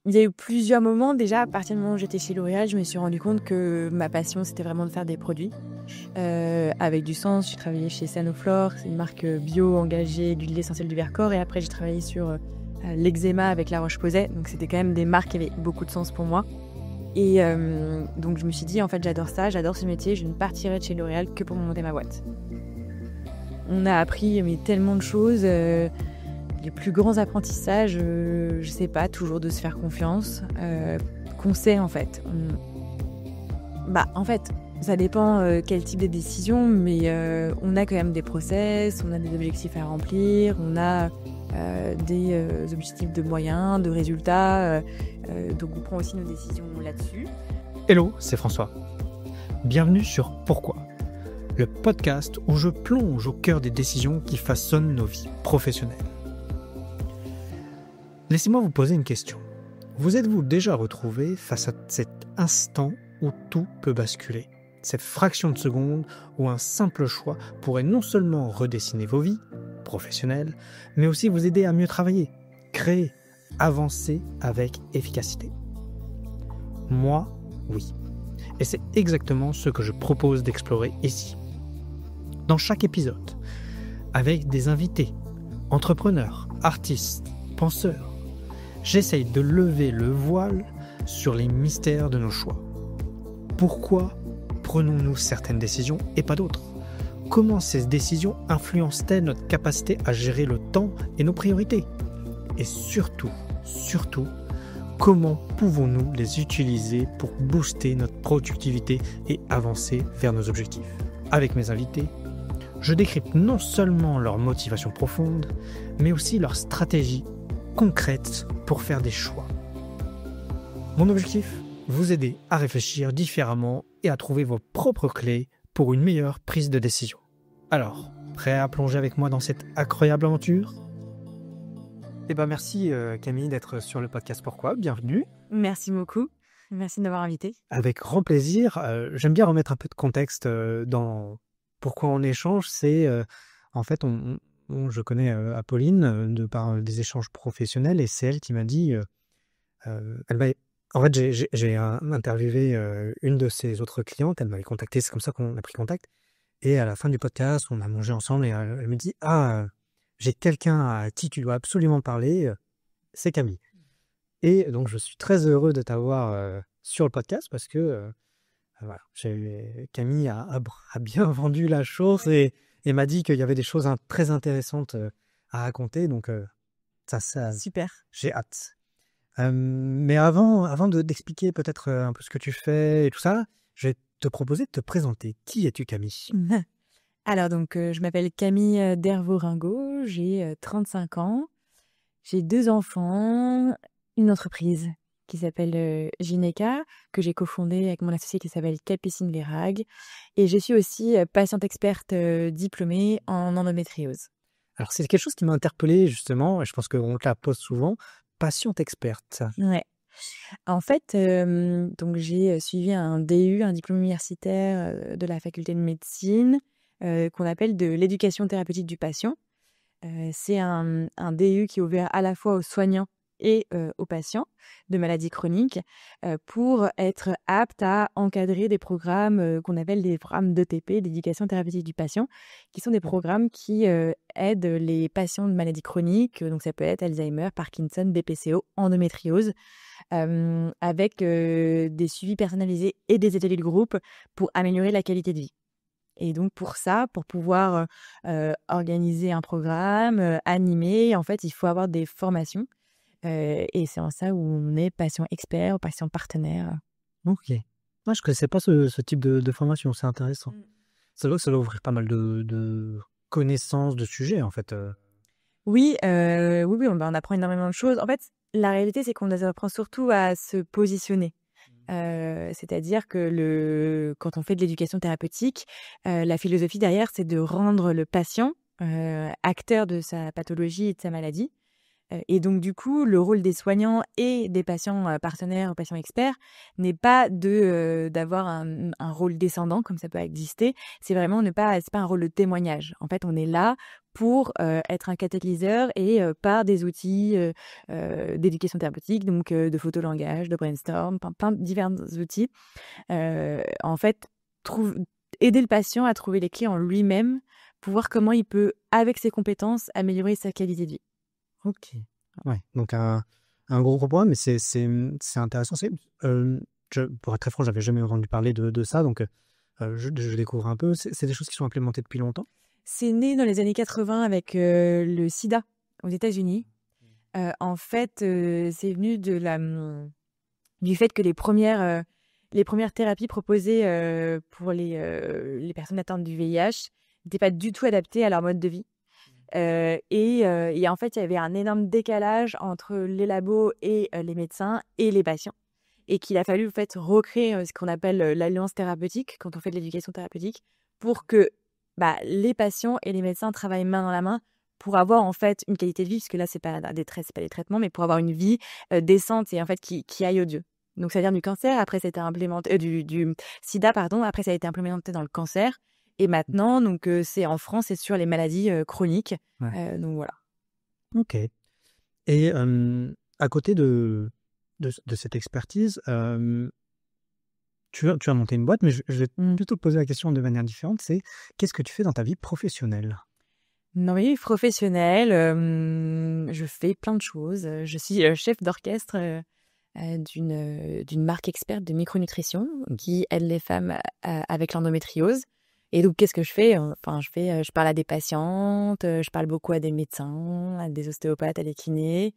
Il y a eu plusieurs moments. Déjà, à partir du moment où j'étais chez L'Oréal, je me suis rendu compte que ma passion, c'était vraiment de faire des produits avec du sens. J'ai travaillé chez Sanoflore, c'est une marque bio engagée d'huile essentielle du Vercors. Et après, j'ai travaillé sur l'eczéma avec La Roche-Posay. Donc, c'était quand même des marques qui avaient beaucoup de sens pour moi. Et donc, je me suis dit, en fait, j'adore ça, j'adore ce métier. Je ne partirai de chez L'Oréal que pour monter ma boîte. On a appris tellement de choses. Les plus grands apprentissages, je sais pas, toujours de se faire confiance. Qu'on sait, en fait. En fait, ça dépend quel type de décision, mais on a quand même des process, on a des objectifs à remplir, on a des objectifs de moyens, de résultats. Donc on prend aussi nos décisions là-dessus. Hello, c'est François. Bienvenue sur Pourquoi, le podcast où je plonge au cœur des décisions qui façonnent nos vies professionnelles. Laissez-moi vous poser une question. Vous êtes-vous déjà retrouvé face à cet instant où tout peut basculer ? Cette fraction de seconde où un simple choix pourrait non seulement redessiner vos vies professionnelles, mais aussi vous aider à mieux travailler, créer, avancer avec efficacité. Moi, oui. Et c'est exactement ce que je propose d'explorer ici. Dans chaque épisode, avec des invités, entrepreneurs, artistes, penseurs, j'essaye de lever le voile sur les mystères de nos choix. Pourquoi prenons-nous certaines décisions et pas d'autres ? Comment ces décisions influencent-elles notre capacité à gérer le temps et nos priorités ? Et surtout, comment pouvons-nous les utiliser pour booster notre productivité et avancer vers nos objectifs ? Avec mes invités, je décrypte non seulement leur motivation profonde, mais aussi leur stratégie concrète pour faire des choix. Mon objectif ? Vous aider à réfléchir différemment et à trouver vos propres clés pour une meilleure prise de décision. Alors, prêt à plonger avec moi dans cette incroyable aventure ? Merci Camille d'être sur le podcast Pourquoi, bienvenue. Merci beaucoup, merci de m'avoir invitée. Avec grand plaisir. J'aime bien remettre un peu de contexte dans pourquoi on échange. C'est en fait, je connais Apolline de par des échanges professionnels et c'est elle qui m'a dit, en fait, j'ai interviewé une de ses autres clientes, elle m'avait contacté, c'est comme ça qu'on a pris contact. Et à la fin du podcast, on a mangé ensemble et elle me dit « Ah, j'ai quelqu'un à qui tu dois absolument parler, c'est Camille. » Et donc, je suis très heureux de t'avoir sur le podcast parce que voilà, Camille a bien vendu la chose et m'a dit qu'il y avait des choses très intéressantes à raconter. Donc, ça, Super. j'ai hâte. Mais avant d'expliquer peut-être un peu ce que tu fais et tout ça, je vais te proposer de te présenter. Qui es-tu, Camille ? Alors donc, je m'appelle Camille Dervaux-Ringot, j'ai 35 ans, j'ai 2 enfants, une entreprise qui s'appelle Gynéca, que j'ai cofondée avec mon associé qui s'appelle Capucine Vérag, et je suis aussi patiente experte diplômée en endométriose. Alors, c'est quelque chose qui m'a interpellée justement, et je pense qu'on te la pose souvent, patiente experte. Ouais. En fait, donc j'ai suivi un DU, un diplôme universitaire de la faculté de médecine, qu'on appelle de l'éducation thérapeutique du patient. C'est un DU qui est ouvert à la fois aux soignants et aux patients de maladies chroniques, pour être apte à encadrer des programmes qu'on appelle des programmes d'ETP, d'éducation thérapeutique du patient, qui sont des programmes qui aident les patients de maladies chroniques, donc ça peut être Alzheimer, Parkinson, BPCO, endométriose, avec des suivis personnalisés et des ateliers de groupe pour améliorer la qualité de vie. Et donc pour ça, pour pouvoir organiser un programme, animer, en fait, il faut avoir des formations. Et c'est en ça où on est patient expert ou patient partenaire. Ok. Moi, je ne connaissais pas ce type de formation, c'est intéressant. Ça doit ouvrir pas mal de connaissances de sujets, en fait. Oui, on apprend énormément de choses. En fait, la réalité, c'est qu'on apprend surtout à se positionner. C'est-à-dire que quand on fait de l'éducation thérapeutique, la philosophie derrière, c'est de rendre le patient acteur de sa pathologie et de sa maladie, Et donc, du coup, le rôle des soignants et des patients partenaires, patients experts, n'est pas d'avoir un rôle descendant, comme ça peut exister. C'est vraiment c'est pas un rôle de témoignage. En fait, on est là pour être un catalyseur et par des outils d'éducation thérapeutique, donc de photolangage, de brainstorm, plein de divers outils. En fait, aider le patient à trouver les clés en lui-même pour voir comment il peut, avec ses compétences, améliorer sa qualité de vie. Ok. Ouais, donc un gros point, mais c'est intéressant. Pour être très franc, j'avais jamais entendu parler de ça, donc je découvre un peu. C'est des choses qui sont implémentées depuis longtemps? C'est né dans les années 80 avec le sida aux États-Unis. En fait, c'est venu du fait que les premières thérapies proposées pour les personnes atteintes du VIH n'étaient pas du tout adaptées à leur mode de vie. Et en fait, il y avait un énorme décalage entre les labos et les médecins et les patients. Et qu'il a fallu en fait recréer ce qu'on appelle l'alliance thérapeutique quand on fait de l'éducation thérapeutique pour que les patients et les médecins travaillent main dans la main pour avoir en fait une qualité de vie, puisque là c'est pas des traitements, mais pour avoir une vie décente et en fait qui aille au Dieu. Donc ça vient du cancer, après ça a été implémenté du sida pardon, après ça a été implémenté dans le cancer et maintenant donc c'est en France et sur les maladies chroniques. Ouais. Donc voilà. Ok. Et à côté de cette expertise, tu as monté une boîte, mais je vais plutôt te poser la question de manière différente, c'est qu'est-ce que tu fais dans ta vie professionnelle? Dans ma vie professionnelle, je fais plein de choses. Je suis chef d'orchestre d'une marque experte de micronutrition qui aide les femmes avec l'endométriose. Et donc, qu'est-ce que je fais? Enfin, je parle à des patientes, je parle beaucoup à des médecins, à des ostéopathes, à des kinés.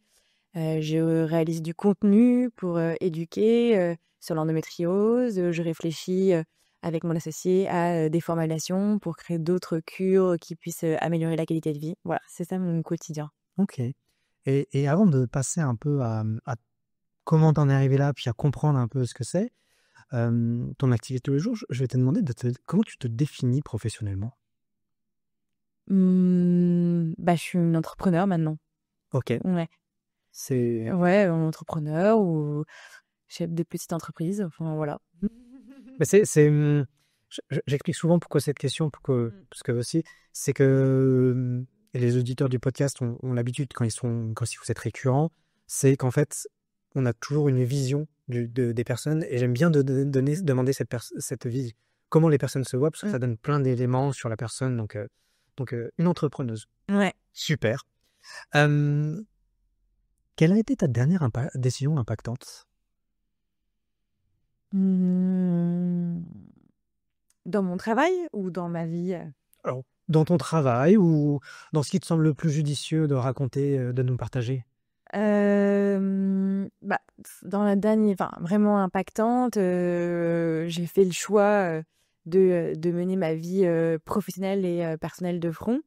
Je réalise du contenu pour éduquer sur l'endométriose. Je réfléchis avec mon associé à des formulations pour créer d'autres cures qui puissent améliorer la qualité de vie. Voilà, c'est ça mon quotidien. Ok. Et avant de passer un peu à comment t'en es arrivé là, puis à comprendre un peu ce que c'est, ton activité tous les jours, je vais te demander comment tu te définis professionnellement? Je suis une entrepreneur maintenant. Ok. Ouais, C'est ouais, entrepreneur ou chef de petite entreprise. Enfin, voilà. Mais j'explique souvent pourquoi cette question, parce que aussi, c'est que les auditeurs du podcast ont l'habitude, quand si vous êtes récurrents, c'est qu'en fait, on a toujours une vision des personnes, et j'aime bien demander cette vision, comment les personnes se voient, parce que ça donne plein d'éléments sur la personne, donc une entrepreneuse. Ouais. Super. Quelle a été ta dernière décision impactante? Dans mon travail ou dans ma vie? Alors, dans ton travail ou dans ce qui te semble le plus judicieux de raconter, de nous partager? Dans la dernière, enfin, vraiment impactante, j'ai fait le choix de mener ma vie professionnelle et personnelle de front,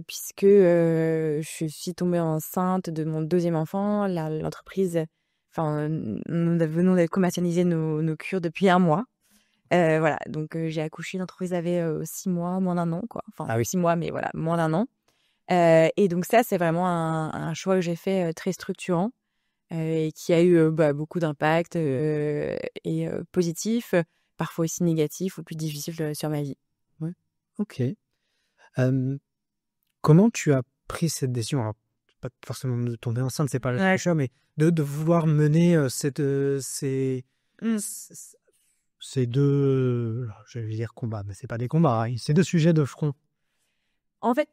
puisque je suis tombée enceinte de mon deuxième enfant. L'entreprise, enfin, nous venons de commercialiser nos cures depuis 1 mois. Voilà, donc j'ai accouché, l'entreprise avait 6 mois, moins d'1 an, quoi. Enfin, Ah oui. 6 mois, mais voilà, moins d'1 an. Et donc ça, c'est vraiment un choix que j'ai fait très structurant et qui a eu beaucoup d'impact et positif, parfois aussi négatif ou plus difficile sur ma vie. Ouais. Ok. Comment tu as pris cette décision? Alors, pas forcément de tomber enceinte, c'est pas le choix, mais de vouloir mener ces deux, je vais dire combats, mais c'est pas des combats, hein, ces deux sujets de front. En fait,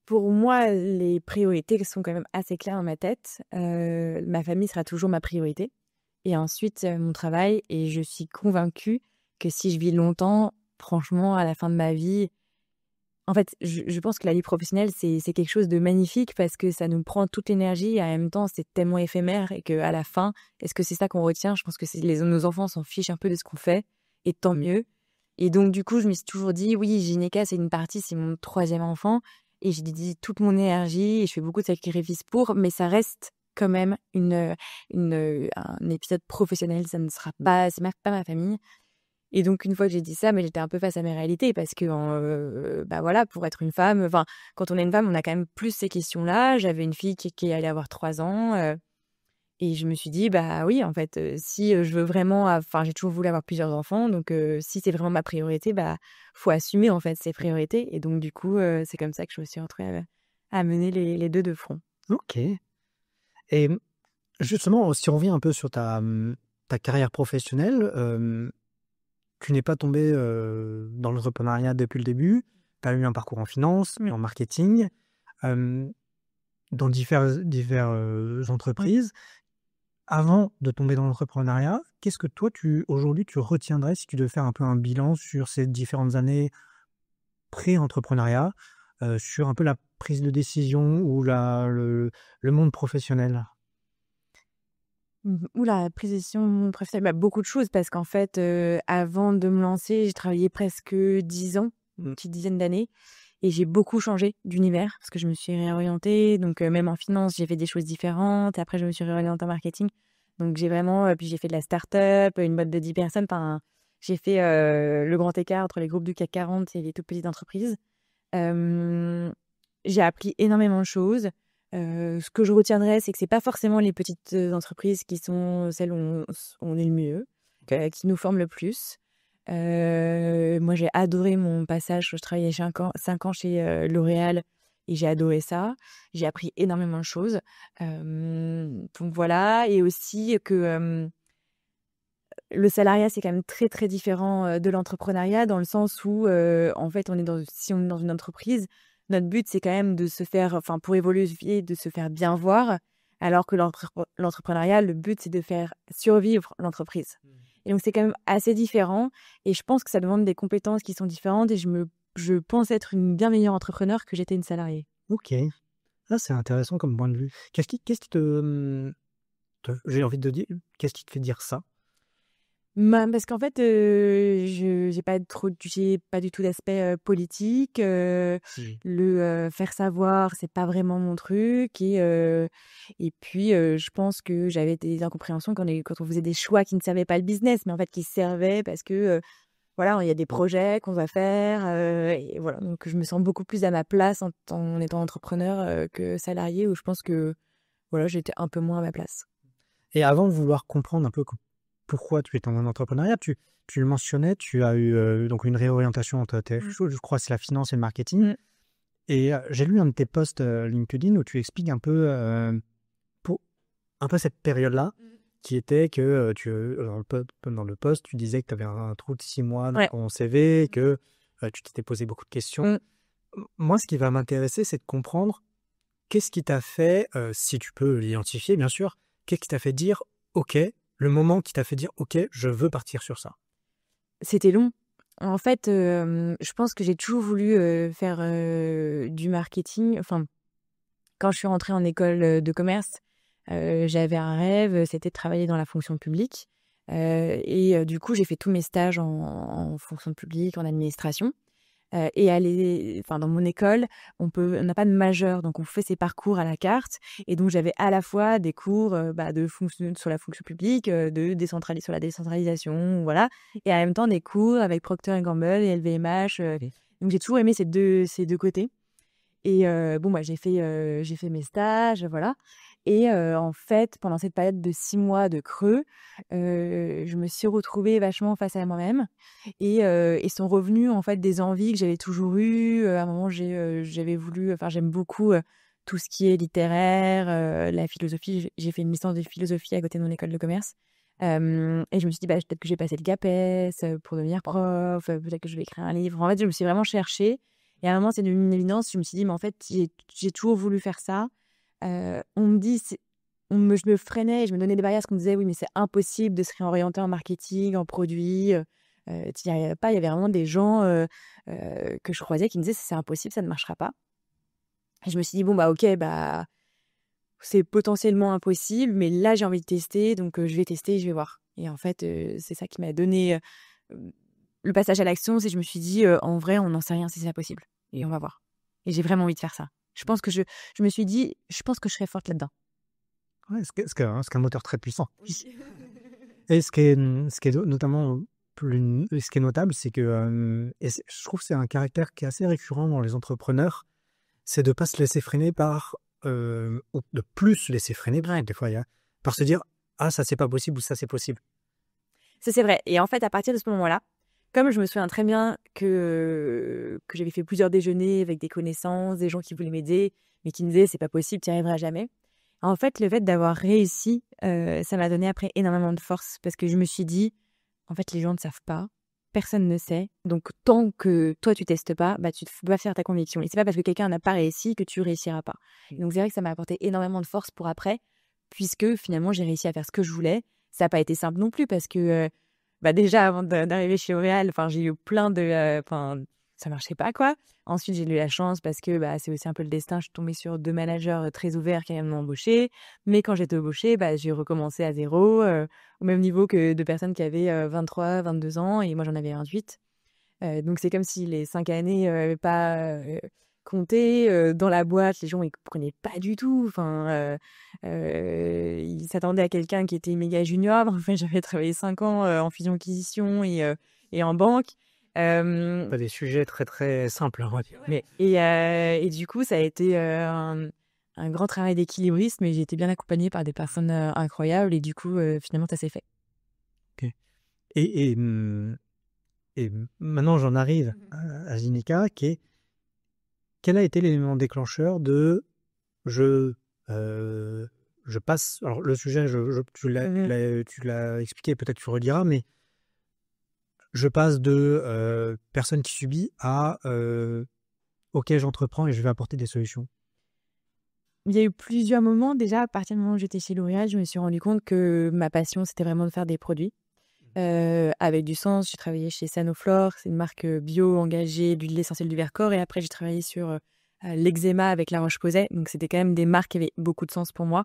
pour moi, les priorités sont quand même assez claires dans ma tête. Ma famille sera toujours ma priorité et ensuite mon travail, et je suis convaincue que si je vis longtemps, franchement, à la fin de ma vie, en fait, je pense que la vie professionnelle, c'est quelque chose de magnifique parce que ça nous prend toute l'énergie et en même temps, c'est tellement éphémère et qu'à la fin, est-ce que c'est ça qu'on retient? Je pense que nos enfants s'en fichent un peu de ce qu'on fait et tant mieux. Et donc, du coup, je me suis toujours dit, oui, Gynéca, c'est une partie, c'est mon 3e enfant et j'ai dédié toute mon énergie et je fais beaucoup de sacrifices pour, mais ça reste quand même un épisode professionnel, ça ne sera pas, c'est pas ma famille. Et donc, une fois que j'ai dit ça, mais j'étais un peu face à mes réalités parce que, bah voilà, pour être une femme, enfin, quand on est une femme, on a quand même plus ces questions-là. J'avais une fille qui allait avoir 3 ans, et je me suis dit: «Bah oui, en fait, si, je veux vraiment enfin, j'ai toujours voulu avoir plusieurs enfants, donc si c'est vraiment ma priorité, bah, faut assumer, en fait, ses priorités». Et donc du coup, c'est comme ça que je me suis retrouvée à mener les 2 de front. OK. Et justement, si on revient un peu sur ta carrière professionnelle, tu n'es pas tombée, dans l'entrepreneuriat depuis le début. Tu as eu un parcours en finance et Mmh. en marketing, hem, dans divers Oui. entreprises. Avant de tomber dans l'entrepreneuriat, qu'est-ce que toi aujourd'hui tu retiendrais si tu devais faire un peu un bilan sur ces différentes années pré-entrepreneuriat, sur un peu la prise de décision ou le monde professionnel? Ouh là, prise de décision professionnelle, bah, beaucoup de choses parce qu'en fait, avant de me lancer, j'ai travaillé presque 10 ans, une petite dizaine d'années, et j'ai beaucoup changé d'univers parce que je me suis réorientée. Donc même en finance, j'ai fait des choses différentes et après je me suis réorientée en marketing. Donc j'ai vraiment, puis j'ai fait de la start-up, une boîte de 10 personnes, enfin, j'ai fait, le grand écart entre les groupes du CAC 40 et les toutes petites entreprises. Hem, j'ai appris énormément de choses. Ce que je retiendrai, c'est que c'est pas forcément les petites, entreprises qui sont celles où on est le mieux, qui nous forment le plus. Moi, j'ai adoré mon passage. Je travaillais 5 ans chez, L'Oréal, et j'ai adoré ça. J'ai appris énormément de choses. Donc voilà, et aussi que, le salariat, c'est quand même très, très différent, de l'entrepreneuriat dans le sens où, en fait, si on est dans une entreprise, notre but, c'est quand même de se faire, enfin, pour évoluer, de se faire bien voir, alors que l'entrepreneuriat, le but, c'est de faire survivre l'entreprise. Et donc c'est quand même assez différent, et je pense que ça demande des compétences qui sont différentes, et je pense être une bien meilleure entrepreneur que j'étais une salariée. OK. Ah, c'est intéressant comme point de vue. Qu'est-ce qui j'ai envie de dire, qu'est-ce qui te fait dire ça? Bah, parce qu'en fait, je j'ai pas du tout d'aspect, politique, Mmh. faire savoir, c'est pas vraiment mon truc, et puis, je pense que j'avais des incompréhensions quand on faisait des choix qui ne servaient pas le business, mais en fait qui servaient parce que, voilà, il y a des projets qu'on va faire, et voilà. Donc je me sens beaucoup plus à ma place en étant entrepreneur, que salarié, où je pense que, voilà, j'étais un peu moins à ma place. Et avant de vouloir comprendre un peu pourquoi tu es dans l'entrepreneuriat, tu le mentionnais, tu as eu, donc une réorientation entre tes Mmh. choses, je crois, c'est la finance et le marketing. Mmh. Et j'ai lu un de tes posts, LinkedIn où tu expliques un peu, pour un peu cette période-là Mmh. qui était que, dans le post, tu disais que tu avais un trou de 6 mois dans Ouais. ton CV, que, tu t'étais posé beaucoup de questions. Mmh. Moi, ce qui va m'intéresser, c'est de comprendre qu'est-ce qui t'a fait, si tu peux l'identifier bien sûr, qu'est-ce qui t'a fait dire: «OK», le moment qui t'a fait dire: «OK, je veux partir sur ça»? C'était long. En fait, je pense que j'ai toujours voulu, faire, du marketing. Enfin, quand je suis rentrée en école, de commerce, j'avais un rêve, c'était de travailler dans la fonction publique, du coup, j'ai fait tous mes stages en fonction publique, en administration. Et enfin, dans mon école, on n'a pas de majeur, donc on fait ses parcours à la carte, et donc j'avais à la fois des cours, bah, de fonction sur la fonction publique, sur la décentralisation, voilà, et en même temps des cours avec Procter& Gamble et LVMH, donc j'ai toujours aimé ces deux côtés. Et bon, bah, j'ai fait mes stages, voilà, et en fait, pendant cette période de 6 mois de creux, je me suis retrouvée vachement face à moi-même, et sont revenues, en fait, des envies que j'avais toujours eues. À un moment, j'avais voulu, enfin, j'aime beaucoup, tout ce qui est littéraire, la philosophie. J'ai fait une licence de philosophie à côté de mon école de commerce, et je me suis dit: «Bah, peut-être que je vais passer le CAPES, pour devenir prof, peut-être que je vais écrire un livre». En fait, je me suis vraiment cherchée, et à un moment, c'est devenu une évidence. Je me suis dit: «Mais en fait, j'ai toujours voulu faire ça». On me dit c'est je me freinais et je me donnais des barrières parce qu'on me disait: «Oui, mais c'est impossible de se réorienter en marketing, en produits, tu y arriverais pas». Il y avait vraiment des gens, que je croisais qui me disaient: «C'est impossible, ça ne marchera pas». Et je me suis dit: «Bon, bah, OK, bah, c'est potentiellement impossible, mais là, j'ai envie de tester, donc je vais tester et je vais voir». Et en fait, c'est ça qui m'a donné, le passage à l'action. C'est je me suis dit: «En vrai, on n'en sait rien si c'est possible, et on va voir». Et j'ai vraiment envie de faire ça. Je pense que je me suis dit: «Je pense que je serais forte là-dedans». Ouais, ce qui est un moteur très puissant. Oui. Et ce qui est notamment ce qui est notable, c'est que, je trouve que c'est un caractère qui est assez récurrent dans les entrepreneurs, c'est de ne pas se laisser freiner ou de plus se laisser freiner, parce que des fois, par se dire, ah, ça, c'est pas possible ou ça, c'est possible. Ça, c'est vrai. Et en fait, à partir de ce moment-là, comme je me souviens très bien que j'avais fait plusieurs déjeuners avec des connaissances, des gens qui voulaient m'aider, mais qui me disaient, c'est pas possible, tu n'y arriveras jamais. En fait, le fait d'avoir réussi, ça m'a donné après énormément de force parce que je me suis dit, en fait, les gens ne savent pas, personne ne sait. Donc, tant que toi, tu testes pas, bah, tu ne peux pas faire ta conviction. Et c'est pas parce que quelqu'un n'a pas réussi que tu réussiras pas. Et donc, c'est vrai que ça m'a apporté énormément de force pour après, puisque finalement, j'ai réussi à faire ce que je voulais. Ça n'a pas été simple non plus parce que, déjà, avant d'arriver chez L'Oréal, j'ai eu plein de... ça marchait pas, quoi. Ensuite, j'ai eu la chance parce que c'est aussi un peu le destin. Je suis tombée sur 2 managers très ouverts qui allaient m'embaucher. Mais quand j'étais embauchée, j'ai recommencé à zéro, au même niveau que de personnes qui avaient 23, 22 ans et moi, j'en avais 28. Donc, c'est comme si les 5 années n'avaient pas compté. Dans la boîte, les gens ne comprenaient pas du tout. Ils s'attendaient à quelqu'un qui était méga junior. En fait, j'avais travaillé 5 ans en fusion-acquisition et en banque. Pas des sujets très, très simples, on va dire. Et du coup, ça a été un grand travail d'équilibriste, mais j'ai été bien accompagnée par des personnes incroyables. Et du coup, finalement, ça s'est fait. Ok. Et maintenant, j'en arrive à Ginika, quel a été l'élément déclencheur de je passe. Alors, le sujet, tu l'as expliqué, peut-être tu rediras, mais je passe de personne qui subit à ok, j'entreprends et je vais apporter des solutions. Il y a eu plusieurs moments. Déjà, à partir du moment où j'étais chez L'Oréal, je me suis rendu compte que ma passion, c'était vraiment de faire des produits avec du sens. J'ai travaillé chez Sanoflore, c'est une marque bio engagée d'huile essentielle du Vercors. Et après, j'ai travaillé sur l'eczéma avec La Roche-Posay. Donc, c'était quand même des marques qui avaient beaucoup de sens pour moi.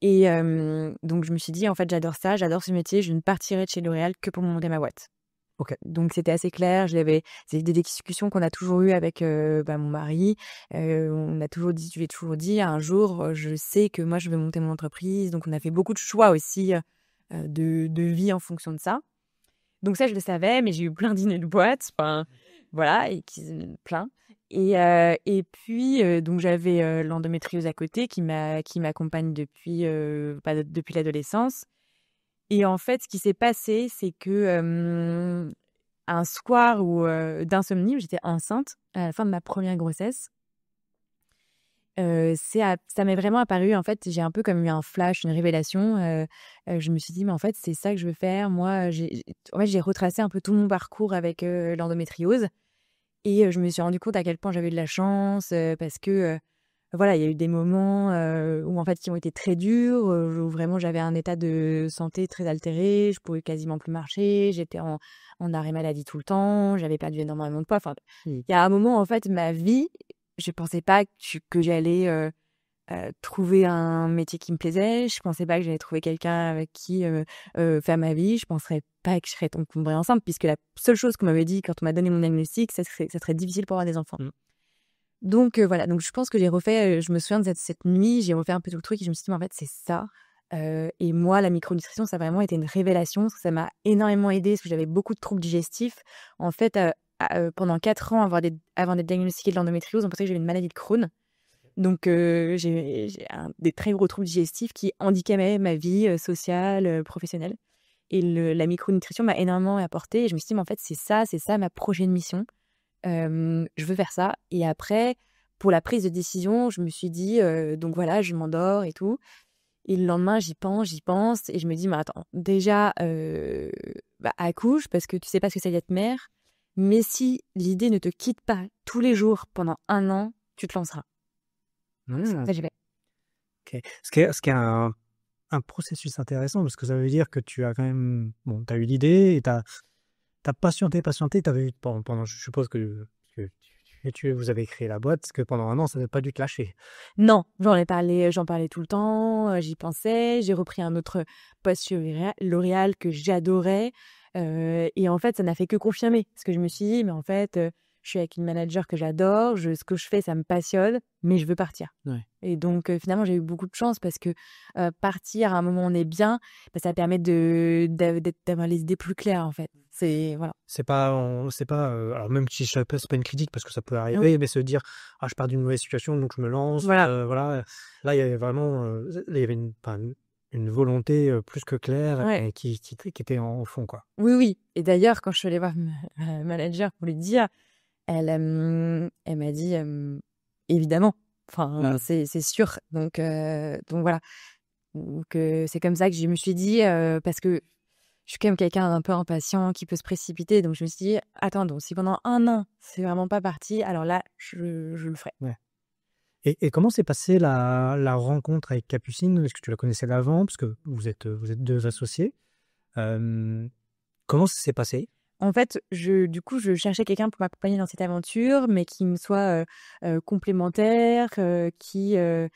Et donc, je me suis dit, en fait, j'adore ça, j'adore ce métier. Je ne partirai de chez L'Oréal que pour monter ma boîte. Ok. Donc, c'était assez clair. C'est des discussions qu'on a toujours eues avec mon mari. On a toujours dit, je lui ai toujours dit, un jour, je sais que moi, je vais monter mon entreprise. Donc, on a fait beaucoup de choix aussi de vie en fonction de ça. Donc, ça, je le savais, mais j'ai eu plein d'idées de boîtes. Voilà, plein. Et puis, donc, j'avais l'endométriose à côté qui m'accompagne depuis l'adolescence. Et en fait, ce qui s'est passé, c'est que un soir d'insomnie, où j'étais enceinte à la fin de ma première grossesse, ça m'est vraiment apparu. En fait, j'ai un peu comme eu un flash, une révélation. Je me suis dit, mais en fait, c'est ça que je veux faire. Moi, en fait, j'ai retracé un peu tout mon parcours avec l'endométriose. Et je me suis rendu compte à quel point j'avais de la chance parce que voilà, il y a eu des moments où en fait qui ont été très durs, où vraiment j'avais un état de santé très altéré, je pouvais quasiment plus marcher, j'étais en arrêt maladie tout le temps, j'avais perdu énormément de poids. Il y a un moment en fait ma vie, je pensais pas que j'allais trouver un métier qui me plaisait, je pensais pas que j'allais trouver quelqu'un avec qui faire ma vie, je penserais pas que je serais tombée enceinte puisque la seule chose qu'on m'avait dit quand on m'a donné mon diagnostic, ça serait difficile pour avoir des enfants. Donc voilà, donc je pense que j'ai refait, je me souviens de cette nuit, j'ai refait un peu tout le truc et je me suis dit, mais en fait, c'est ça. Et moi, la micronutrition, ça a vraiment été une révélation, parce que ça m'a énormément aidée, parce que j'avais beaucoup de troubles digestifs. En fait, pendant 4 ans, avant d'être diagnostiquée de l'endométriose, on pensait que j'avais une maladie de Crohn. Donc, j'ai des très gros troubles digestifs qui handicapaient ma vie sociale, professionnelle. Et la micronutrition m'a énormément apporté. Et je me suis dit, mais en fait, c'est ça ma prochaine mission. Je veux faire ça. Et après, pour la prise de décision, je me suis dit, donc voilà, je m'endors et tout. Et le lendemain, j'y pense. Et je me dis, mais attends, déjà, accouche, parce que tu sais pas ce que c'est d'être mère. Mais si l'idée ne te quitte pas tous les jours pendant 1 an, tu te lanceras. Ça, j'ai fait. Ok. Ce qui est un processus intéressant, parce que ça veut dire que tu as quand même... Bon, tu as eu l'idée et tu as patienté, tu avais eu pendant, je suppose que vous avez créé la boîte, parce que pendant 1 an, ça n'a pas dû te lâcher. Non, j'en parlais tout le temps, j'y pensais. J'ai repris un autre poste chez L'Oréal que j'adorais. Et en fait, ça n'a fait que confirmer. Parce que je me suis dit, mais en fait, je suis avec une manager que j'adore, ce que je fais, ça me passionne, mais je veux partir. Ouais. Et donc, finalement, j'ai eu beaucoup de chance parce que partir à un moment où on est bien, ça permet d'avoir les idées plus claires, en fait. Voilà. C'est pas, alors même si c'est pas une critique parce que ça peut Oui. arriver, mais se dire ah je pars d'une mauvaise situation donc je me lance, Voilà. voilà. Là il y avait vraiment, là il y avait une volonté plus que claire Ouais. et qui était en fond quoi. Oui, oui. Et d'ailleurs, quand je suis allée voir ma manager pour lui dire, elle m'a dit, «Évidemment, enfin, c'est sûr». Donc voilà. Donc c'est comme ça que je me suis dit, parce que je suis quand même quelqu'un d'un peu impatient qui peut se précipiter, donc je me suis dit: «Attends, donc si pendant 1 an, c'est vraiment pas parti, alors là, je le ferai». Ouais. Et comment s'est passée la rencontre avec Capucine? Est-ce que tu la connaissais d'avant? Parce que vous êtes 2 associés. Hem, Comment ça s'est passé? En fait, du coup, je cherchais quelqu'un pour m'accompagner dans cette aventure, mais qui me soit, complémentaire, qui ait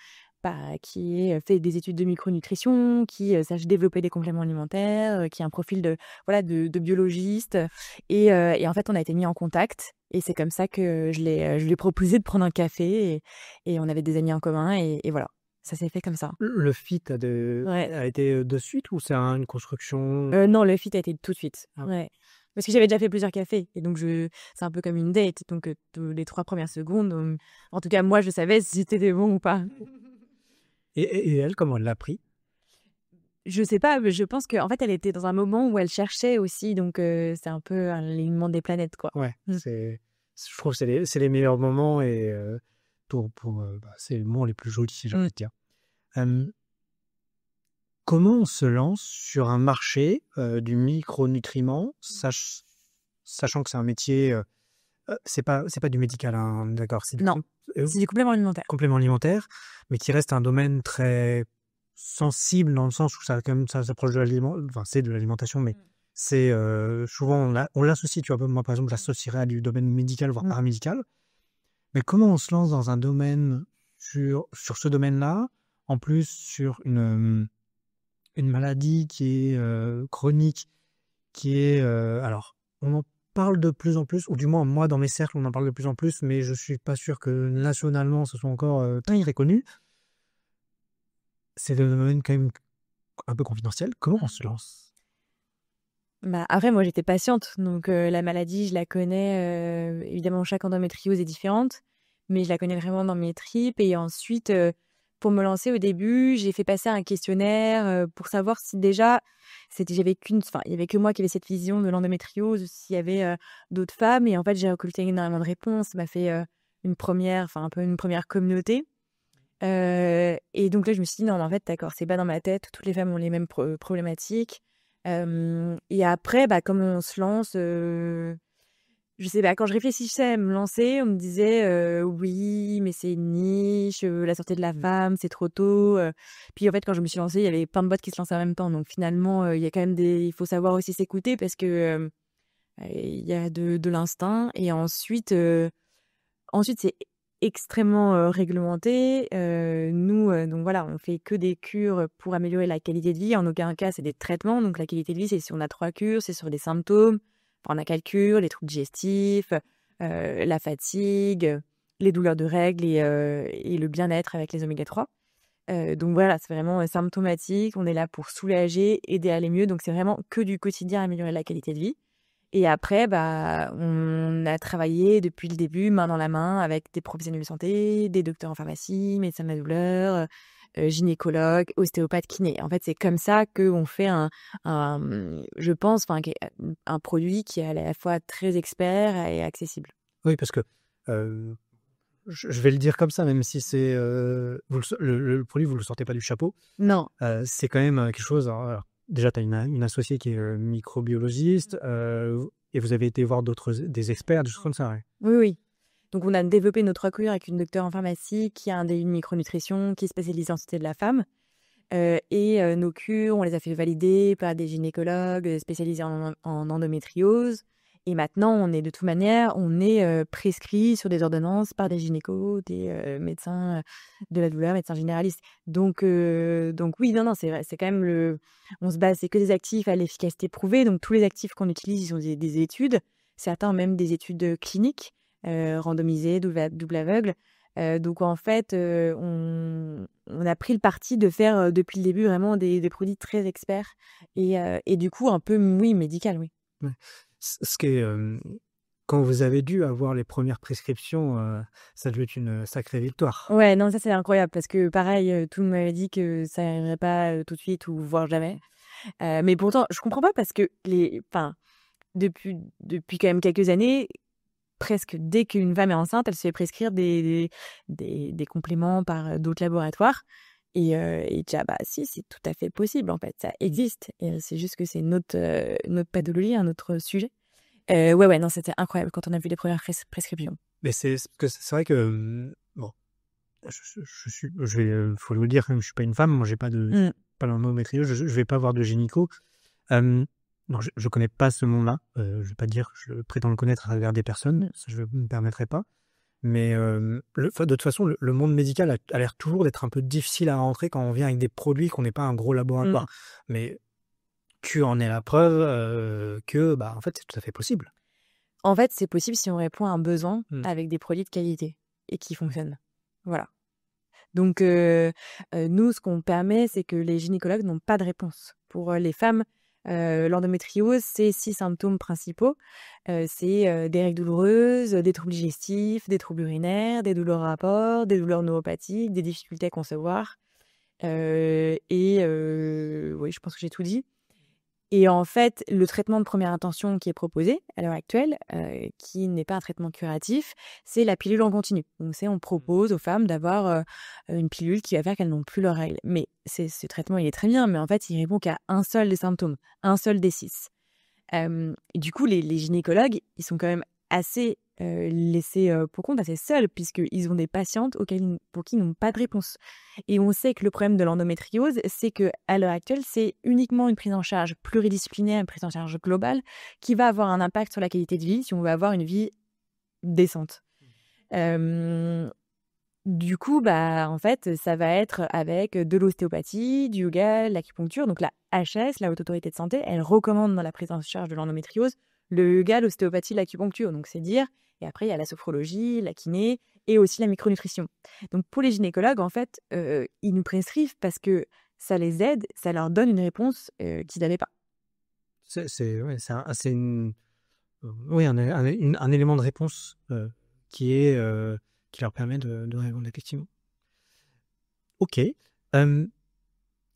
fait des études de micronutrition, qui, sache développer des compléments alimentaires, qui a un profil de biologiste et en fait, on a été mis en contact et c'est comme ça que je lui ai proposé de prendre un café et on avait des amis en commun et voilà, ça s'est fait comme ça. Le fit Ouais. a été de suite ou c'est une construction? Non, le fit a été tout de suite. Ah, Ouais. Parce que j'avais déjà fait plusieurs cafés et donc c'est un peu comme une date, donc les 3 premières secondes, en tout cas moi je savais si c'était bon ou pas. et elle, comment elle l'a pris? Je sais pas, mais je pense qu'en fait elle était dans un moment où elle cherchait aussi, donc c'est un peu un alignement des planètes, quoi. Ouais, Mmh. je trouve que c'est les meilleurs moments et c'est les moments les plus jolis, si j'ai envie Mmh. de dire. Hem, Comment on se lance sur un marché, du micronutriment, sachant que c'est un métier, c'est pas du médical, hein, d'accord, c'est du Non, c'est du complément alimentaire. complément alimentaire, mais qui reste un domaine très sensible dans le sens où ça quand même ça s'approche de c'est de l'alimentation, mais c'est, souvent on l'associe, tu vois? Moi, par exemple, je l'associerais à du domaine médical, voire Mmh. paramédical. Mais comment on se lance dans un domaine sur ce domaine-là, en plus sur une maladie qui est, chronique, qui est, alors on en parle de plus en plus, ou du moins moi dans mes cercles on en parle de plus en plus, mais je suis pas sûr que nationalement ce soit encore, très, Oui. très connu. C'est des domaines quand même un peu confidentiel. Comment on se lance? Bah, après moi j'étais patiente, donc la maladie je la connais, évidemment chaque endométriose est différente, mais je la connais vraiment dans mes tripes et ensuite, pour me lancer au début, j'ai fait passer un questionnaire, pour savoir si déjà il y avait que moi qui avait cette vision de l'endométriose, s'il y avait, d'autres femmes et en fait j'ai récolté énormément de réponses. Ça m'a fait, un peu une première communauté, et donc là je me suis dit: «Non mais en fait d'accord, c'est pas dans ma tête, toutes les femmes ont les mêmes problématiques». Et après, bah, comme on se lance, je sais pas, quand je réfléchissais à me lancer, on me disait, «Oui, mais c'est une niche, la santé de la femme, c'est trop tôt», puis en fait, quand je me suis lancée, il y avait plein de boîtes qui se lançaient en même temps, donc finalement, il y a quand même il faut savoir aussi s'écouter parce que, il y a de l'instinct et ensuite c'est extrêmement, réglementé. Nous, donc voilà, on fait que des cures pour améliorer la qualité de vie. En aucun cas, c'est des traitements. Donc la qualité de vie, c'est si on a 3 cures, c'est sur des symptômes. Enfin, on a 4 cures, les troubles digestifs, la fatigue, les douleurs de règles et le bien-être avec les oméga 3. Donc voilà, c'est vraiment, symptomatique. On est là pour soulager, aider à aller mieux. Donc c'est vraiment que du quotidien, améliorer la qualité de vie. Et après, bah, on a travaillé depuis le début, main dans la main, avec des professionnels de santé, des docteurs en pharmacie, médecins de la douleur, gynécologues, ostéopathes, kinés. En fait, c'est comme ça qu'on fait je pense, enfin, un produit qui est à la fois très expert et accessible. Oui, parce que, je vais le dire comme ça, même si c'est, vous le produit, vous le sortez pas du chapeau. Non. C'est quand même, quelque chose, alors déjà tu as une associée qui est, microbiologiste, et vous avez été voir des experts, des choses comme ça, ouais? Oui, oui. Donc on a développé nos 3 cures avec une docteure en pharmacie qui a un DU de micronutrition, qui est spécialisée en santé de la femme. Nos cures, on les a fait valider par des gynécologues, spécialisés en endométriose et maintenant de toute manière, on est, prescrit sur des ordonnances par des gynécos, des, médecins, de la douleur, médecins généralistes. Donc oui, non, non, c'est vrai, c'est quand même on se base c'est que des actifs à l'efficacité prouvée, donc tous les actifs qu'on utilise, ils ont des études, certains ont même des études, cliniques, randomisées, double aveugle. Donc en fait, on a pris le parti de faire, depuis le début vraiment des produits très experts et du coup un peu, oui, médical, oui. Ouais. Ce qui est, quand vous avez dû avoir les premières prescriptions, ça devait être une sacrée victoire. Ouais, non, ça, c'est incroyable parce que pareil, tout le monde m'avait dit que ça arriverait pas, tout de suite ou voire jamais. Mais pourtant, je comprends pas parce que depuis quand même quelques années, presque dès qu'une femme est enceinte, elle se fait prescrire des compléments par, d'autres laboratoires et tu dis: «Ah bah si, c'est tout à fait possible en fait, ça existe» et c'est juste que c'est une autre pathologie, un autre sujet. Ouais, non, c'était incroyable quand on a vu les premières prescriptions. Mais parce que c'est vrai que, bon, je vais, faut le dire quand même, je suis pas une femme, moi j'ai Mmh. pas l'endométriose, je vais pas voir de gynéco. Hem, non, je connais pas ce monde-là, je vais pas dire je prétends le connaître à travers des personnes, ça je me permettrai pas. Mais, de toute façon, le monde médical a l'air toujours d'être un peu difficile à rentrer quand on vient avec des produits, qu'on n'est pas un gros Mmh. laboratoire. Mais tu en es la preuve, que, bah, en fait, c'est tout à fait possible. En fait, c'est possible si on répond à un besoin Mmh. avec des produits de qualité et qui fonctionnent. Voilà. Donc, nous, ce qu'on permet, c'est que les gynécologues n'ont pas de réponse. Pour, les femmes, l'endométriose, c'est 6 symptômes principaux. C'est, des règles douloureuses, des troubles digestifs, des troubles urinaires, des douleurs au rapport, des douleurs neuropathiques, des difficultés à concevoir, oui, je pense que j'ai tout dit. Et en fait, le traitement de première intention qui est proposé à l'heure actuelle, qui n'est pas un traitement curatif, c'est la pilule en continu. Donc on propose aux femmes d'avoir, une pilule qui va faire qu'elles n'ont plus leurs règles. Mais ce traitement, il est très bien, mais en fait, il répond qu'à un seul des symptômes, un seul des 6. Et du coup, les gynécologues, ils sont quand même assez, laissés, pour compte, assez seuls puisqu'ils ont des patientes pour qui ils n'ont pas de réponse. Et on sait que le problème de l'endométriose, c'est qu'à l'heure actuelle, c'est uniquement une prise en charge pluridisciplinaire, une prise en charge globale qui va avoir un impact sur la qualité de vie si on veut avoir une vie décente. Hem Du coup, bah, en fait, ça va être avec de l'ostéopathie, du yoga, l'acupuncture. Donc la HAS, la Haute Autorité de Santé, elle recommande dans la prise en charge de l'endométriose le yoga, l'ostéopathie, l'acupuncture. Donc c'est dire. Et après, il y a la sophrologie, la kiné et aussi la micronutrition. Donc pour les gynécologues, en fait, ils nous prescrivent parce que ça les aide, ça leur donne une réponse qu'ils n'avaient pas. Ouais, c'est une, oui, un élément de réponse, qui est, qui leur permet de répondre effectivement. OK. Je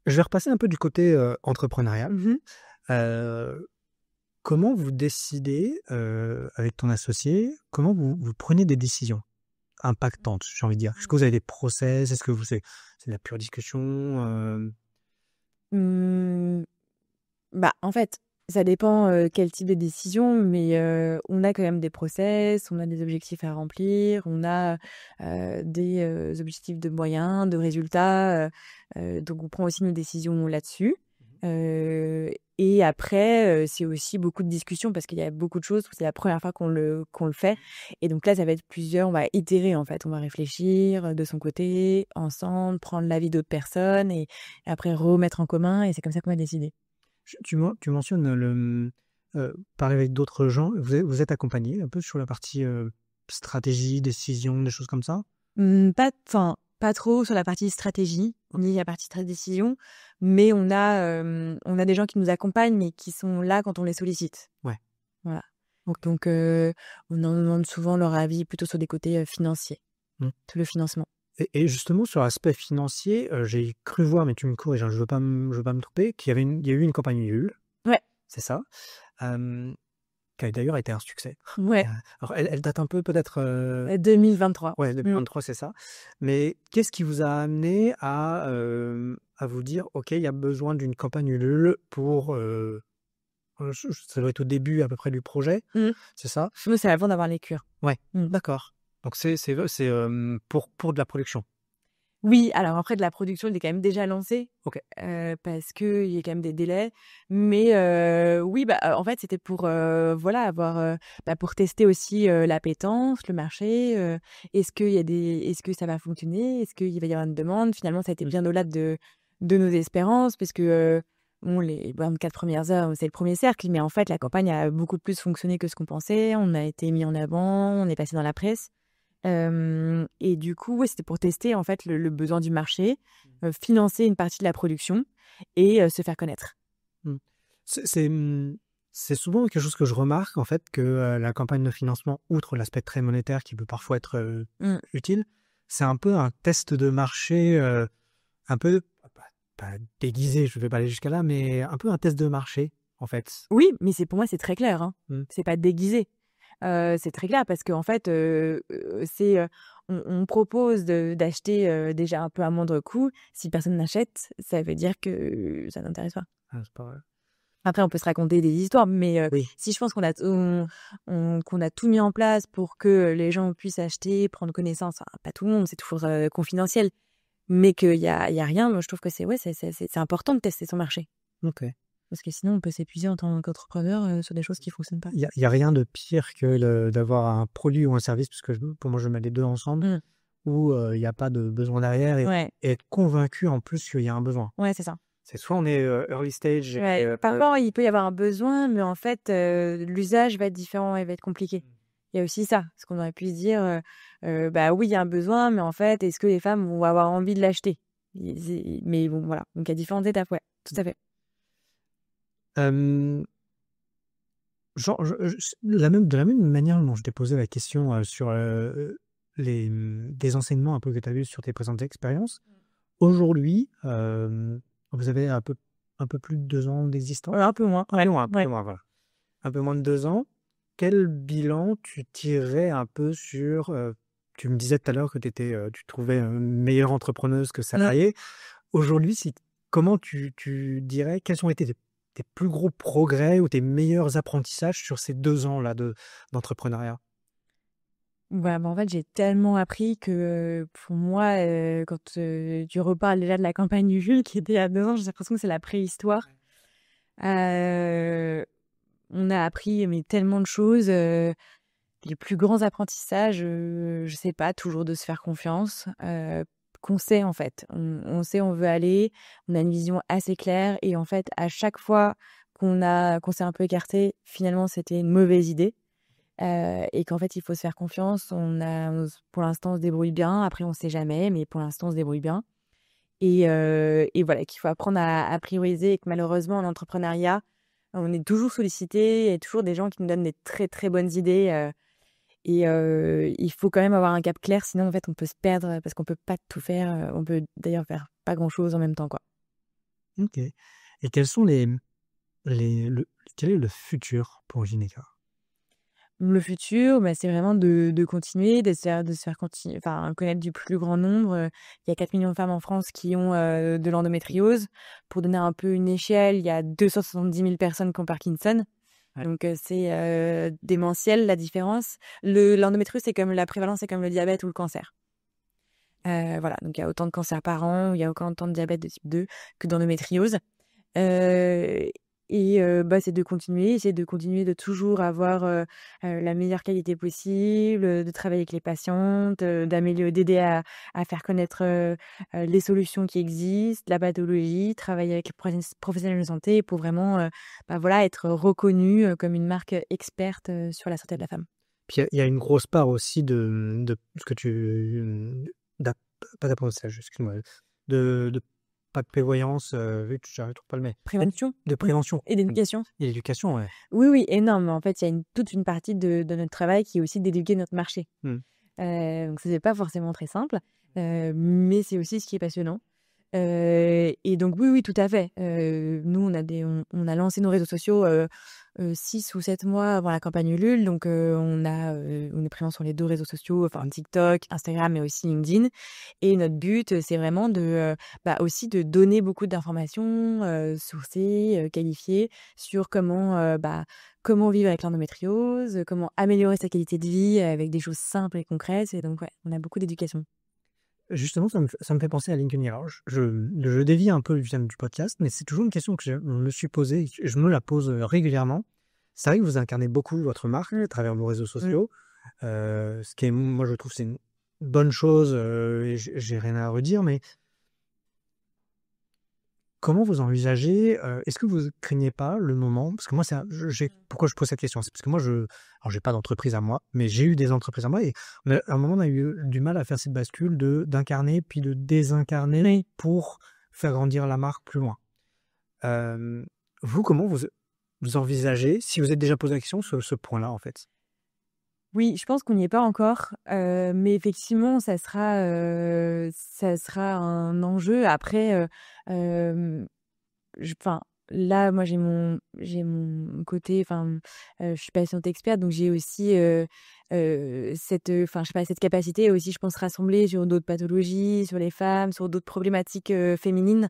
vais repasser un peu du côté, entrepreneurial. Mhm. Heu, Comment vous décidez, avec ton associé, comment vous prenez des décisions impactantes, j'ai envie de dire? Est-ce que vous avez des process? Est-ce que c'est de la pure discussion? Mmh, Bah, en fait, ça dépend, quel type de décision, mais on a quand même des process, on a des objectifs à remplir, on a, des, objectifs de moyens, de résultats, donc on prend aussi nos décisions là-dessus. Heu et après, c'est aussi beaucoup de discussions parce qu'il y a beaucoup de choses, c'est la première fois qu'on le fait et donc là, ça va être plusieurs on va itérer, en fait. On va réfléchir, de son côté, ensemble, prendre l'avis d'autres personnes et après remettre en commun et c'est comme ça qu'on va décider. Tu mentionnes parler avec d'autres gens. Vous êtes accompagnés un peu sur la partie, stratégie, décision, des choses comme ça? Pas trop sur la partie stratégie, ni la partie décision, mais on a des gens qui nous accompagnent, mais qui sont là quand on les sollicite. Ouais. Voilà. OK. Donc on en demande souvent leur avis plutôt sur des côtés, financiers, Mmh. tout le financement. Et justement sur l'aspect financier, j'ai cru voir, mais tu me corriges, hein, je veux pas me tromper, il y a eu une campagne Ulule, Ouais, c'est ça? Hem, qui a d'ailleurs été un succès. ouais, Alors elle date un peu peut-être, 2023. ouais, Mmh. 2023, c'est ça. Mais qu'est-ce qui vous a amené à vous dire: «OK, il y a besoin d'une campagne Ulule pour», ça doit être au début à peu près du projet, Mmh. c'est ça? Nous, c'est avant d'avoir les cures. Ouais, Mmh. d'accord. Donc pour de la production? Oui, alors après de la production, il est quand même déjà lancé, OK. parce qu'il y a quand même des délais. Mais oui, bah, en fait, c'était pour, voilà, avoir, pour tester aussi, l'appétence, le marché, est-ce que ça va fonctionner? Est-ce qu'il va y avoir une demande? Finalement, ça a été bien au-delà de nos espérances parce que, bon, les 24 premières heures, c'est le premier cercle, mais en fait, la campagne a beaucoup plus fonctionné que ce qu'on pensait. On a été mis en avant, on est passé dans la presse. Et du coup, ouais, c'était pour tester en fait le besoin du marché, financer une partie de la production et se faire connaître. Mmh. C'est, C'est souvent quelque chose que je remarque, en fait, que la campagne de financement, outre l'aspect très monétaire qui peut parfois être Mmh. utile, c'est un peu un test de marché, un peu, pas déguisé, je ne vais pas aller jusqu'à là, mais un peu un test de marché, en fait. Oui, mais pour moi, c'est très clair, hein. Mmh. C'est pas déguisé. C'est très clair parce qu'en fait, c'est, on propose d'acheter, déjà un peu à moindre coût. Si personne n'achète, ça veut dire que ça n'intéresse pas. Ah, c'est pas vrai. Après, on peut se raconter des histoires, mais Oui. si je pense qu'on a tout mis en place pour que les gens puissent acheter, prendre connaissance, enfin, pas tout le monde, c'est toujours, confidentiel, mais qu'il y a rien, moi je trouve que c'est important de tester son marché. Ok. Parce que sinon on peut s'épuiser en tant qu'entrepreneur, sur des choses qui fonctionnent pas. Il y a rien de pire que d'avoir un produit ou un service, parce que pour moi, je mets les deux ensemble, Mmh. où il n'y a pas de besoin derrière Ouais, et être convaincu en plus qu'il y a un besoin. ouais, c'est ça. C'est soit on est early stage Ouais, et parfois, il peut y avoir un besoin, mais en fait, l'usage va être différent et va être compliqué. Il y a aussi ça, parce qu'on aurait pu se dire, bah, oui, il y a un besoin, mais en fait, est-ce que les femmes vont avoir envie de l'acheter? Mais bon, voilà, donc il y a différentes étapes, ouais, tout à fait. euh, genre, de la même manière dont je t'ai posé la question sur des enseignements un peu que tu as vus sur tes présentes expériences, aujourd'hui, vous avez un peu plus de 2 ans d'existence. Un peu moins, ouais, Un peu ouais. moins, voilà. Un peu moins de 2 ans. Quel bilan tu tirerais un peu sur, tu me disais tout à l'heure que tu te trouvais, meilleure entrepreneuse que Mmh. salariée. Aujourd'hui, comment tu dirais quels ont été tes plus gros progrès ou tes meilleurs apprentissages sur ces 2 ans-là d'entrepreneuriat? Ouais, bah, en fait, j'ai tellement appris que, pour moi, quand, tu reparles déjà de la campagne du Jules qui était il y a 2 ans, j'ai l'impression que c'est la préhistoire. Heu, on a appris, mais tellement de choses, les plus grands apprentissages, je sais pas, toujours de se faire confiance, qu'on sait en fait. On sait où on veut aller, on a une vision assez claire et en fait, à chaque fois qu'on s'est un peu écarté, finalement, c'était une mauvaise idée, et qu'en fait, il faut se faire confiance. Pour l'instant, on se débrouille bien. Après, on sait jamais, mais pour l'instant, on se débrouille bien et voilà, qu'il faut apprendre à prioriser et que malheureusement, en entrepreneuriat, on est toujours sollicité. Il y a toujours des gens qui nous donnent des très, très bonnes idées, et il faut quand même avoir un cap clair, sinon en fait on peut se perdre, parce qu'on peut pas tout faire, on peut d'ailleurs faire pas grand chose en même temps, quoi. OK, et quels sont le quel est le futur pour Gineca? Le futur, bah, c'est vraiment de continuer, de se faire enfin connaître du plus grand nombre, il y a 4 millions de femmes en France qui ont, de l'endométriose. Pour donner un peu une échelle, il y a 270 000 personnes qui ont Parkinson, Ouais. donc c'est, démentiel la différence. L'endométriose, c'est comme la prévalence, c'est comme le diabète ou le cancer. Voilà, donc il y a autant de cancers par an, il y a autant de diabète de type 2 que d'endométriose. Heu bah, c'est de continuer de toujours avoir, la meilleure qualité possible, de travailler avec les patientes, d'aider à faire connaître, les solutions qui existent, la pathologie, travailler avec les professionnels de santé pour vraiment, bah, voilà, être reconnue, comme une marque experte, sur la santé de la femme. Puis il y a une grosse part aussi de ce que d'ap pas d'apprentissage, excuse-moi, de pas de prévoyance, zut, je trouve pas le mais Prévention, de prévention et d'éducation. et d'éducation, ouais. Oui, oui, énorme. En fait, il y a toute une partie de notre travail qui est aussi d'éduquer notre marché. Mmh. Donc c'est pas forcément très simple, mais c'est aussi ce qui est passionnant. Et donc oui, oui, tout à fait. Nous, on a lancé nos réseaux sociaux, 6 ou 7 mois avant la campagne Ulule, donc on est présent sur les 2 réseaux sociaux, enfin TikTok, Instagram et aussi LinkedIn, et notre but, c'est vraiment bah, aussi de donner beaucoup d'informations, sourcées, qualifiées sur comment vivre avec l'endométriose, comment améliorer sa qualité de vie avec des choses simples et concrètes, et donc ouais, on a beaucoup d'éducation. Justement, ça me fait penser à LinkedIn Mirage. Je dévie un peu le thème du podcast, mais c'est toujours une question que je me suis posée et que je me la pose, régulièrement. C'est vrai que vous incarnez beaucoup votre marque Mmh. à travers vos réseaux Mmh. sociaux, ce qui est, moi, je trouve, c'est une bonne chose, et j'ai rien à redire, mais comment vous envisagez, est-ce que vous craignez pas le moment, parce que moi, c'est un j'ai pourquoi je pose cette question? C'est parce que moi, alors j'ai pas d'entreprise à moi, mais j'ai eu des entreprises à moi, et à un moment, on a eu du mal à faire cette bascule d'incarner puis de désincarner Oui. pour faire grandir la marque plus loin. Vous, comment vous vous envisagez, si vous êtes déjà posé la question sur ce point-là, en fait? Oui, je pense qu'on n'y est pas encore, mais effectivement, ça sera un enjeu. Après, enfin, là, moi, j'ai mon côté, enfin, je suis patiente experte, donc j'ai aussi, enfin, je sais pas, cette capacité aussi, je pense, rassembler sur d'autres pathologies, sur les femmes, sur d'autres problématiques, féminines,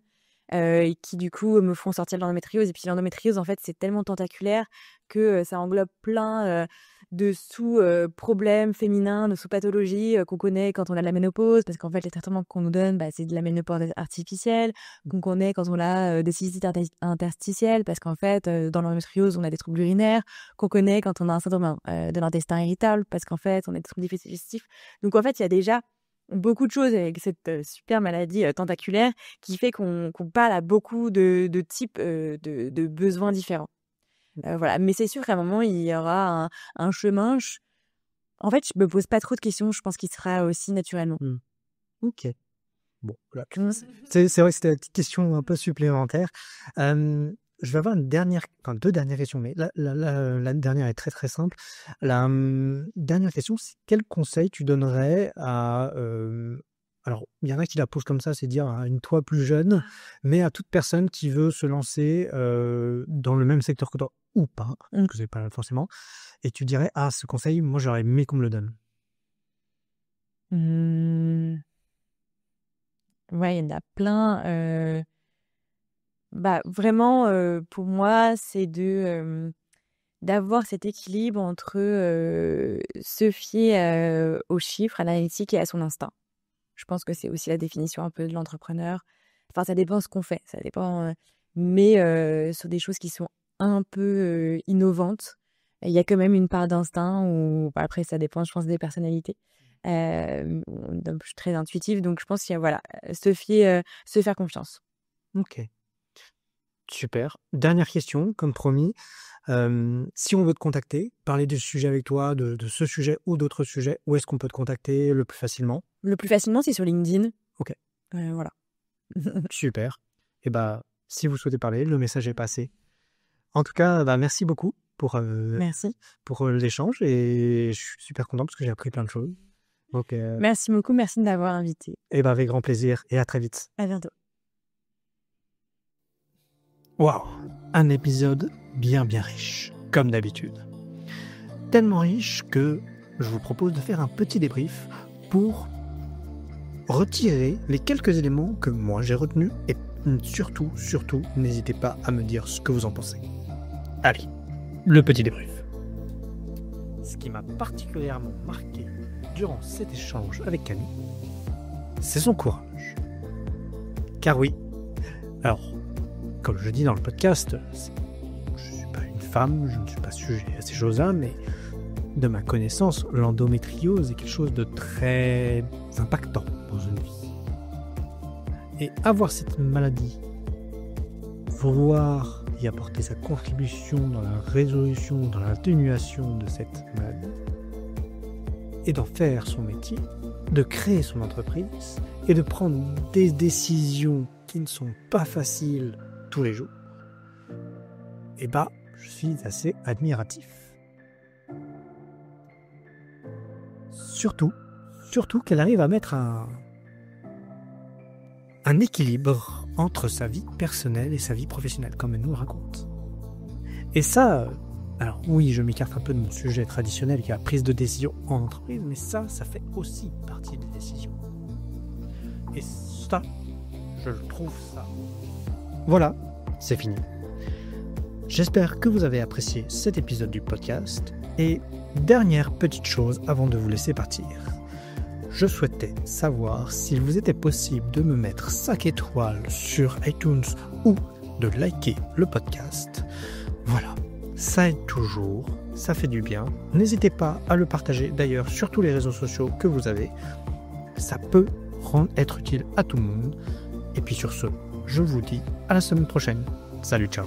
et qui, du coup, me font sortir de l'endométriose. Et puis l'endométriose, en fait, c'est tellement tentaculaire que, ça englobe plein, de problèmes féminins, de sous-pathologies, qu'on connaît quand on a de la ménopause. Parce qu'en fait, les traitements qu'on nous donne, c'est de la ménopause artificielle, qu'on connaît quand on a, des cystites interstitielles, parce qu'en fait, dans l'endométriose, on a des troubles urinaires, qu'on connaît quand on a un syndrome, de l'intestin irritable, parce qu'en fait, on a des troubles digestifs. Donc en fait, il y a déjà beaucoup de choses avec cette, super maladie, tentaculaire, qui fait qu'on parle à beaucoup de types, de besoins différents. Voilà, mais c'est sûr qu'à un moment, il y aura un chemin. En fait, je me pose pas trop de questions, je pense qu'il sera aussi naturellement. Mmh. OK. Bon, voilà. C'est vrai que c'était la petite question un peu supplémentaire. Je vais avoir deux dernières questions, mais la dernière est très, très simple. La, dernière question, c'est quel conseil tu donnerais à, alors il y en a qui la posent comme ça, c'est dire à une toi plus jeune, mais à toute personne qui veut se lancer, dans le même secteur que toi ou pas, parce que c'est pas forcément, et tu dirais: «Ah, ce conseil, moi j'aurais aimé qu'on me le donne». Mmh. Ouais, il y en a plein, vraiment, pour moi, c'est d'avoir cet équilibre entre, se fier, aux chiffres, à l'analytique et à son instinct. Je pense que c'est aussi la définition un peu de l'entrepreneur. Enfin, ça dépend ce qu'on fait, ça dépend, mais sur des choses qui sont un peu, innovantes, il y a quand même une part d'instinct ou après ça dépend, je pense, des personnalités. Donc je suis très intuitive, donc je pense qu'il y a voilà, se faire confiance. OK. Super. Dernière question, comme promis. Si on veut te contacter, parler du sujet avec toi, de ce sujet ou d'autres sujets, où est-ce qu'on peut te contacter le plus facilement? Le plus facilement, c'est sur LinkedIn. OK, Voilà. super. Et bah, si vous souhaitez parler, le message est passé. En tout cas, bah, merci beaucoup Merci. pour l'échange et je suis super content parce que j'ai appris plein de choses. Donc, Merci beaucoup, merci de m'avoir invitée. et bah, avec grand plaisir et à très vite. À bientôt. Waouh, un épisode bien riche, comme d'habitude. Tellement riche que je vous propose de faire un petit débrief pour retirer les quelques éléments que moi j'ai retenus et surtout, n'hésitez pas à me dire ce que vous en pensez. Allez, le petit débrief. Ce qui m'a particulièrement marqué durant cet échange avec Camille, c'est son courage. Car oui, alors, comme je dis dans le podcast, je ne suis pas une femme, je ne suis pas sujet à ces choses-là, mais de ma connaissance, l'endométriose est quelque chose de très impactant dans une vie. Et avoir cette maladie, vouloir y apporter sa contribution dans la résolution, dans l'atténuation de cette maladie, et d'en faire son métier, de créer son entreprise, et de prendre des décisions qui ne sont pas faciles tous les jours, et bah, je suis assez admiratif. Surtout qu'elle arrive à mettre un équilibre entre sa vie personnelle et sa vie professionnelle, comme elle nous le raconte. Et ça, alors oui, je m'écarte un peu de mon sujet traditionnel qui est la prise de décision en entreprise, mais ça fait aussi partie des décisions. Et ça, je trouve ça. Voilà, c'est fini. J'espère que vous avez apprécié cet épisode du podcast. Et dernière petite chose avant de vous laisser partir. Je souhaitais savoir s'il vous était possible de me mettre 5 étoiles sur iTunes ou de liker le podcast. Voilà, ça aide toujours, ça fait du bien. N'hésitez pas à le partager d'ailleurs sur tous les réseaux sociaux que vous avez. Ça peut être utile à tout le monde. Et puis sur ce, je vous dis à la semaine prochaine. Salut, ciao.